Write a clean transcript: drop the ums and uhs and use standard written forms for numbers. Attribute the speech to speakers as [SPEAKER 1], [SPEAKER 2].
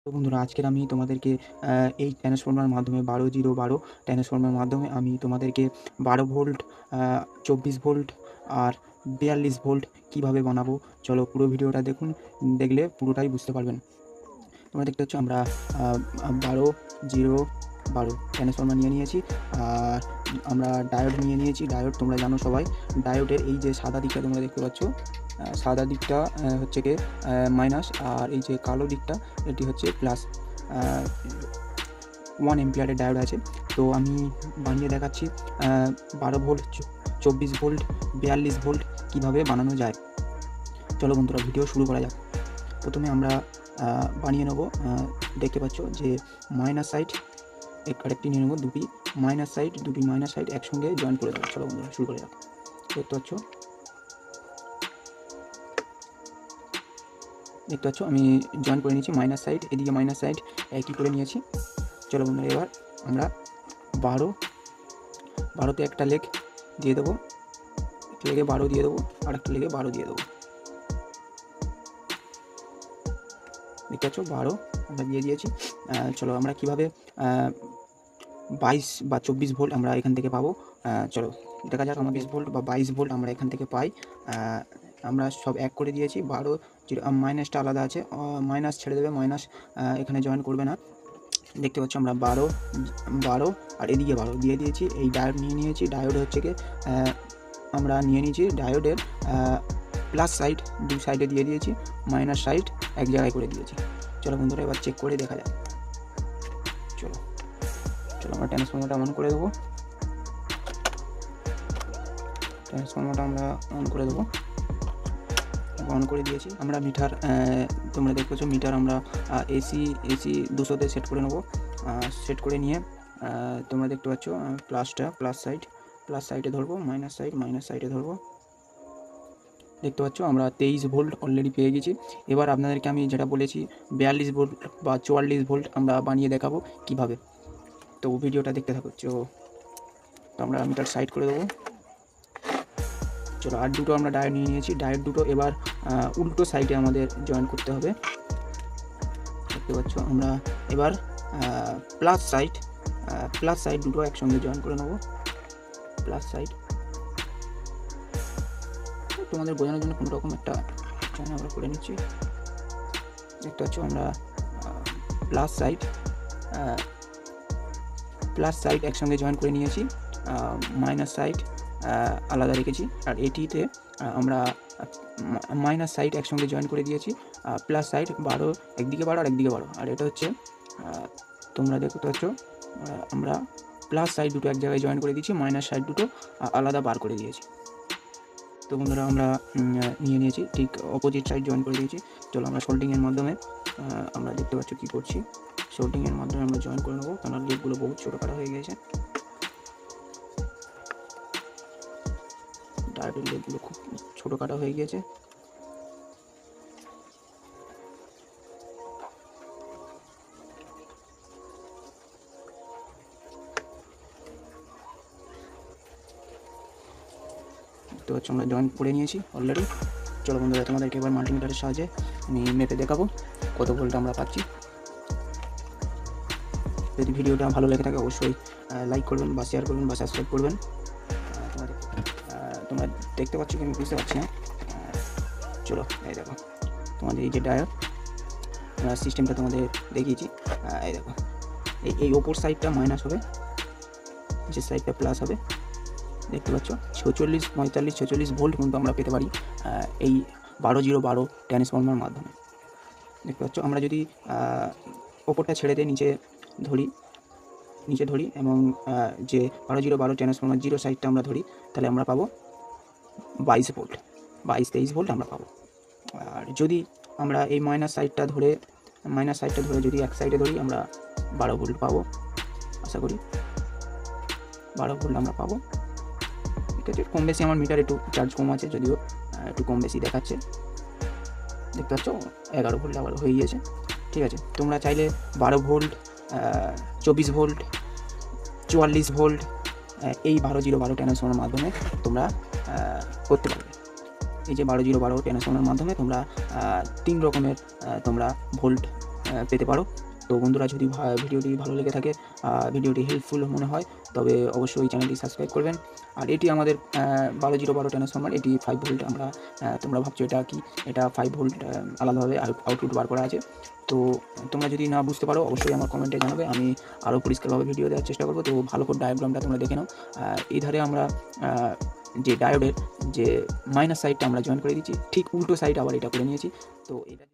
[SPEAKER 1] তো বন্ধুরা, আজকের আমি তোমাদেরকে এই ট্রান্সফর্মার মাধ্যমে 12-0-12 ট্রান্সফর্মার মাধ্যমে আমি তোমাদেরকে 12 ভোল্ট, 24 ভোল্ট আর 42 ভোল্ট কীভাবে বানাবো। চলো পুরো ভিডিওটা দেখুন, দেখলে পুরোটাই বুঝতে পারবেন। তোমরা দেখতে পাচ্ছ আমরা 12-0-12 ট্রান্সফর্মার নিয়ে নিয়েছি। আর আমরা ডায়োড নিয়ে নিয়েছি। ডায়োড তোমরা জানো সবাই, ডায়োডের এই যে সাদা দিকটা তোমরা দেখতে পাচ্ছ, সাদা দিকটা হচ্ছে কি মাইনাস, আর এই যে কালো দিকটা এটি হচ্ছে প্লাস। 1 এম্পিয়ারের ডায়োড আছে। তো আমি বানিয়ে দেখাচ্ছি 12 ভোল্ট, 24 ভোল্ট, 42 ভোল্ট কীভাবে বানানো যায়। চলো বন্ধুরা, ভিডিও শুরু করা যাক। প্রথমে আমরা বানিয়ে নেব, দেখতে পাচ্ছ যে মাইনাস সাইড আরেকটি নিয়ে নেবো, দুটি মাইনাস সাইড একসঙ্গে জয়েন করে দেবো। চলো বন্ধুরা, শুরু করে যাক। দেখতে পাচ্ছ আমি জয়েন করে নিয়েছি মাইনাস সাইড, এদিকে মাইনাস সাইড একই করে নিয়েছি। চলো বন্ধুরা, এবার আমরা 12তে একটা লেগ দিয়ে দেবো, একটা লেগে 12 দিয়ে দেবো, আর একটা লেগে 12 দিয়ে দেবো। দেখতে পাচ্ছ 12 আমরা দিয়ে দিয়েছি। চলো আমরা কীভাবে 22 বা 24 ভোল্ট আমরা এখান থেকে পাবো, চলো দেখা যাক। আমরা 20 ভোল্ট বা 22 ভোল্ট আমরা এখান থেকে পাই। আমরা সব এক করে দিয়েছি। 12 মাইনাসটা আলাদা আছে, মাইনাস ছেড়ে দেবে, মাইনাস এখানে জয়েন করবে না। দেখতে পাচ্ছ আমরা 12 আর এদিকে 12 দিয়ে দিয়েছি। এই ডায়োড নিয়ে নিয়েছি। ডায়োড হচ্ছে কি আমরা নিয়ে নিয়েছি ডায়োডের প্লাস সাইড দুই সাইডে দিয়ে দিয়েছি, মাইনাস সাইড এক জায়গায় করে দিয়েছি। চলো বন্ধুরা, এবার চেক করে দেখা যাক। চলো আমরা ট্রান্সফর্মারটা অন করে দেবো। ট্রান্সফর্মারটা আমরা অন করে দেবো, অন করে দিয়েছি। আমরা মিটার, তোমরা দেখতে পাচ্ছ মিটার আমরা এসি 200-তে সেট করে নেবো। সেট করে নিয়ে তোমরা দেখতে পাচ্ছ প্লাস সাইডে ধরবো, মাইনাস সাইডে ধরবো। দেখতে পাচ্ছ আমরা 23 ভোল্ট অলরেডি পেয়ে গেছি। এবার আপনাদেরকে আমি যেটা বলেছি 42 ভোল্ট বা 44 ভোল্ট আমরা বানিয়ে দেখাবো কিভাবে। তো ভিডিওটা দেখতে থাকো। তো আমরা মিটার সাইড করে দেবো। চলো, আর দুটো আমরা ডায়োড নিয়ে নিয়েছি। ডায়োড দুটো এবার উল্টো সাইডে আমাদের জয়েন করতে হবে। দেখতে পাচ্ছ আমরা এবার প্লাস সাইড দুটো একসঙ্গে জয়েন করে নেব। প্লাস সাইড তোমাদের বোঝানোর জন্য কোনো রকম একটা জয়েন আমরা করে নিচ্ছি। দেখতে পাচ্ছ আমরা প্লাস সাইড একসঙ্গে জয়েন করে নিয়েছি, মাইনাস সাইড আলাদা রেখেছি। আর এটিতে আমরা মাইনাস সাইড একসঙ্গে জয়েন করে দিয়েছি, প্লাস সাইড 12 একদিকে 12 আর একদিকে 12। আর এটা হচ্ছে তোমরা দেখতে পাচ্ছ আমরা প্লাস সাইড দুটো এক জায়গায় জয়েন করে দিয়েছি, মাইনাস সাইড দুটো আলাদা বার করে দিয়েছি। তো বন্ধুরা, আমরা নিয়ে নিয়েছি, ঠিক অপোজিট সাইড জয়েন করে দিয়েছি। চলো আমরা সোল্ডিংয়ের মাধ্যমে আমরা দেখতে পাচ্ছ কী করছি। সোল্ডিংয়ের মাধ্যমে আমরা জয়েন করে নেবো, কারণ লেগগুলো বহুত ছোটো কাটা হয়ে গেছে। ডায়োডের লেগগুলো খুব ছোটো কাটা হয়ে গিয়েছে। দেখতে পাচ্ছ আমরা জয়েন করে নিয়েছি অলরেডি। চলো বন্ধুরা, তোমাদেরকে এবার মাল্টিমিটারের সাহায্যে আমি মেপে দেখাবো কত ভোল্ট আমরা পাচ্ছি। যদি ভিডিওটা ভালো লেগে থাকে অবশ্যই লাইক করবেন বা শেয়ার করবেন বা সাবস্ক্রাইব করবেন। তোমরা দেখতে পাচ্ছ কি আমি বুঝতে পারছি না। চলো এই দেখো, তোমাদের এই যে ডায়োড সিস্টেমটা তোমাদের দেখিয়েছি। এই দেখো, এই ওপর সাইডটা মাইনাস হবে, যে সাইডটা প্লাস হবে। দেখতে পাচ্ছ 46, 45, 46 ভোল্ট কিন্তু আমরা পেতে পারি এই 12-0-12 ট্রান্সফর্মার মাধ্যমে। দেখতে পাচ্ছ আমরা যদি ওপরটা ছেড়ে দিয়ে নিচে ধরি এবং যে 12-0-12 ট্রান্সফর্মার জিরো সাইডটা আমরা ধরি, তাহলে আমরা পাবো 22 ভোল্ট, 22-23 ভোল্ট আমরা পাবো। আর যদি আমরা এই মাইনাস সাইডটা ধরে যদি এক সাইডে ধরি, আমরা 12 ভোল্ট পাবো। আশা করি 12 ভোল্ট আমরা পাবো। ঠিক আছে, কম বেশি আমার মিটার একটু চার্জ কম আছে, যদিও একটু কম বেশি দেখাচ্ছে। দেখতে পাচ্ছ 11 ভোল্ট আবার হয়ে গিয়েছে। ঠিক আছে, তোমরা চাইলে 12 ভোল্ট, 24 ভোল্ট, 44 ভোল্ট এই 12-0-12 ট্রান্সফর্মার মাধ্যমে তোমরা করতে পারবে। এই যে 12-0-12 ট্রান্সফর্মার মাধ্যমে তোমরা 3 রকমের তোমরা ভোল্ট পেতে পারো। তো বন্ধুরা, যদি ভিডিওটি ভালো লেগে থাকে, ভিডিওটি হেল্পফুল মনে হয়, তবে অবশ্যই চ্যানেলটি সাবস্ক্রাইব করবেন। আর এটি আমাদের 12 ট্রান্সফরমার, এটি 5 ভোল্ট। তোমরা ভাবছো এটা কি, এটা 5 ভোল্ট আলাদাভাবে আউটপুট বার করা আছে। তো তোমরা যদি না বুঝতে পারো অবশ্যই আমার কমেন্টে জানাবে, আমি আরও পরিষ্কারভাবে ভিডিও দেওয়ার চেষ্টা করবো। তো ভালো করে ডায়াগ্রামটা তোমরা দেখে নাও। এই ধারে আমরা যে ডায়োডের যে মাইনাস সাইডটা আমরা জয়েন করে দিচ্ছি, ঠিক উল্টো সাইড আবার এটা করে নিয়েছি। তো এটা